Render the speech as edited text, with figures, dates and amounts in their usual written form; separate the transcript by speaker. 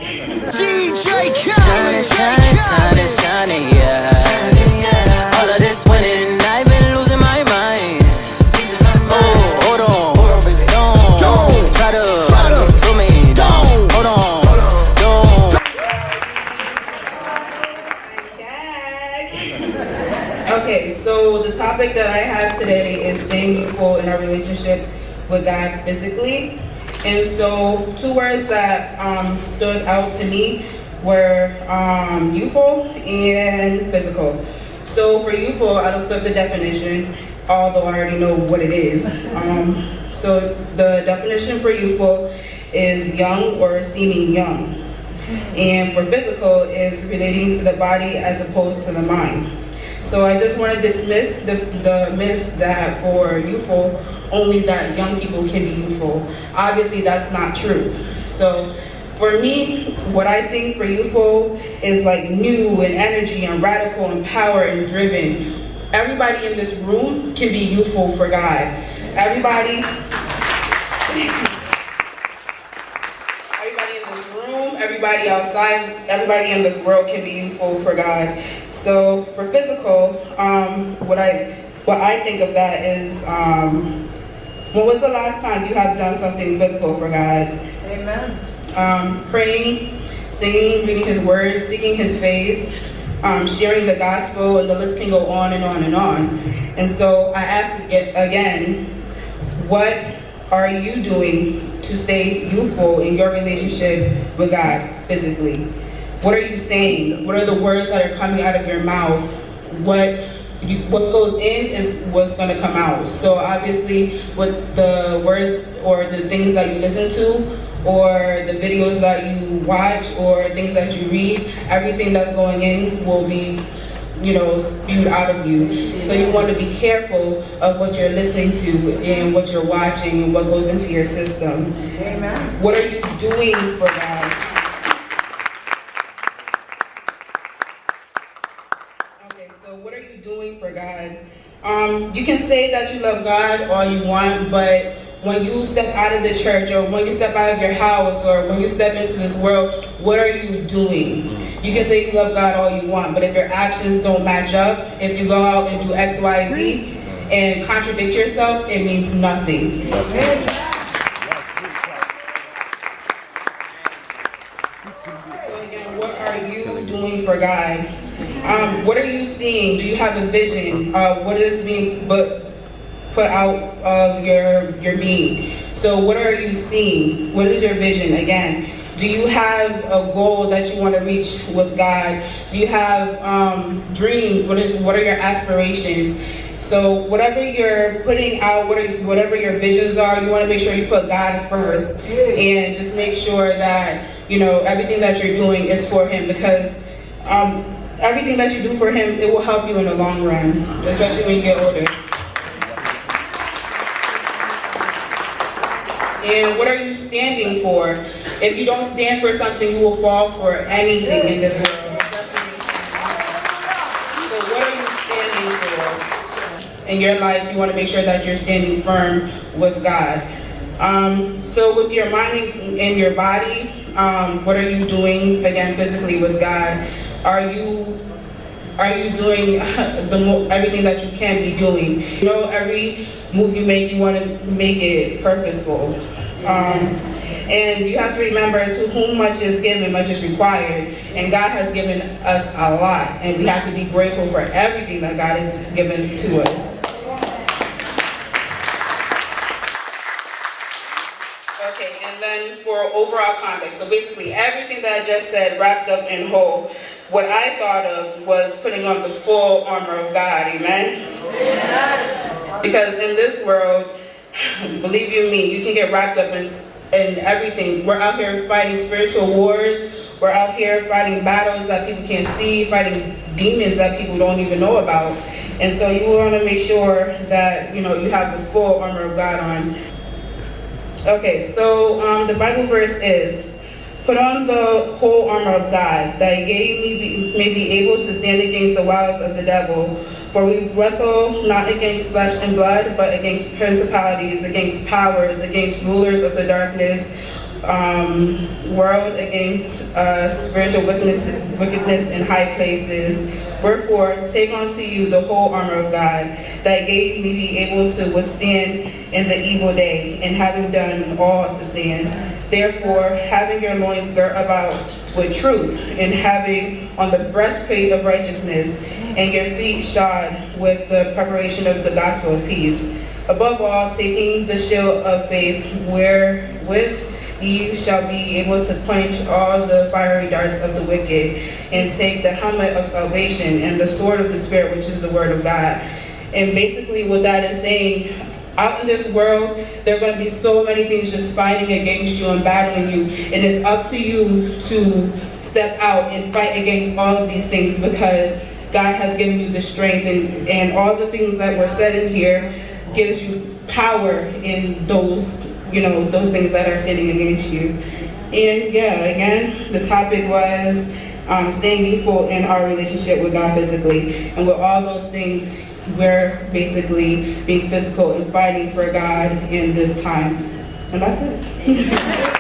Speaker 1: DJ Khaled. Shining, yeah. All of this winning, I've been losing my mind. Oh, hold on, don't try to fool me. Hold on, don't.
Speaker 2: Okay, so the topic that I have today is staying youthful in our relationship with God physically. And so 2 words that stood out to me were youthful and physical. So for youthful, I looked up the definition, although I already know what it is. So the definition for youthful is young or seeming young. And for physical is relating to the body as opposed to the mind. So I just want to dismiss the myth that for youthful, only that young people can be youthful. Obviously, that's not true. So for me, what I think for youthful is like new and energy and radical and power and driven. Everybody in this room can be youthful for God. Everybody in this room, everybody outside, everybody in this world can be youthful for God. So for physical, what I think of that is, when was the last time you have done something physical for God? Amen. Praying, singing, reading His Word, seeking His face, sharing the gospel, and the list can go on and on and on. And so I ask again, what are you doing to stay youthful in your relationship with God physically? What are you saying? What are the words that are coming out of your mouth? What goes in is what's going to come out. So obviously, with the words or the things that you listen to, or the videos that you watch, or things that you read, everything that's going in will be, spewed out of you. So you want to be careful of what you're listening to and what you're watching and what goes into your system. Amen. What are you doing for God? What are you doing for God? You can say that you love God all you want, but when you step out of the church, or when you step out of your house, or when you step into this world, what are you doing? You can say you love God all you want, but if your actions don't match up, if you go out and do X, Y, Z, and contradict yourself, it means nothing. So again, what are you doing for God? What are you seeing? Do you have a vision? What is being put out of your being? So what are you seeing? What is your vision? Again, do you have a goal that you want to reach with God? Do you have dreams? What are your aspirations? So whatever you're putting out, whatever your visions are, you want to make sure you put God first, and just make sure that everything that you're doing is for Him, because everything that you do for Him, it will help you in the long run, especially when you get older. And what are you standing for? If you don't stand for something, you will fall for anything in this world. So what are you standing for in your life? You want to make sure that you're standing firm with God. So with your mind and your body, what are you doing, again, physically with God? Are you doing everything that you can be doing? Every move you make, you want to make it purposeful. And you have to remember, to whom much is given, much is required. And God has given us a lot, and we have to be grateful for everything that God has given to us. Okay, and then for overall context, so basically everything that I just said wrapped up in whole, what I thought of was putting on the full armor of God, amen? Amen. Because in this world, believe you me, you can get wrapped up in everything. We're out here fighting spiritual wars. We're out here fighting battles that people can't see, fighting demons that people don't even know about. And so you want to make sure that you have the full armor of God on. Okay, so the Bible verse is, put on the whole armor of God, that Ye may be able to stand against the wiles of the devil. For we wrestle not against flesh and blood, but against principalities, against powers, against rulers of the darkness world against spiritual wickedness in high places. Wherefore, take unto you the whole armor of God, that ye may be able to withstand in the evil day, and having done all to stand. Therefore, having your loins girt about with truth, and having on the breastplate of righteousness, and your feet shod with the preparation of the gospel of peace. Above all, taking the shield of faith, wherewith ye shall be able to quench all the fiery darts of the wicked, and take the helmet of salvation and the sword of the Spirit, which is the word of God. And basically what that is saying, out in this world, there are going to be so many things just fighting against you and battling you, and it's up to you to step out and fight against all of these things, because God has given you the strength, and all the things that were said in here gives you power in those, those things that are standing against you. And yeah, again, the topic was staying youthful in our relationship with God physically. And with all those things, we're basically being physical and fighting for God in this time. And that's it.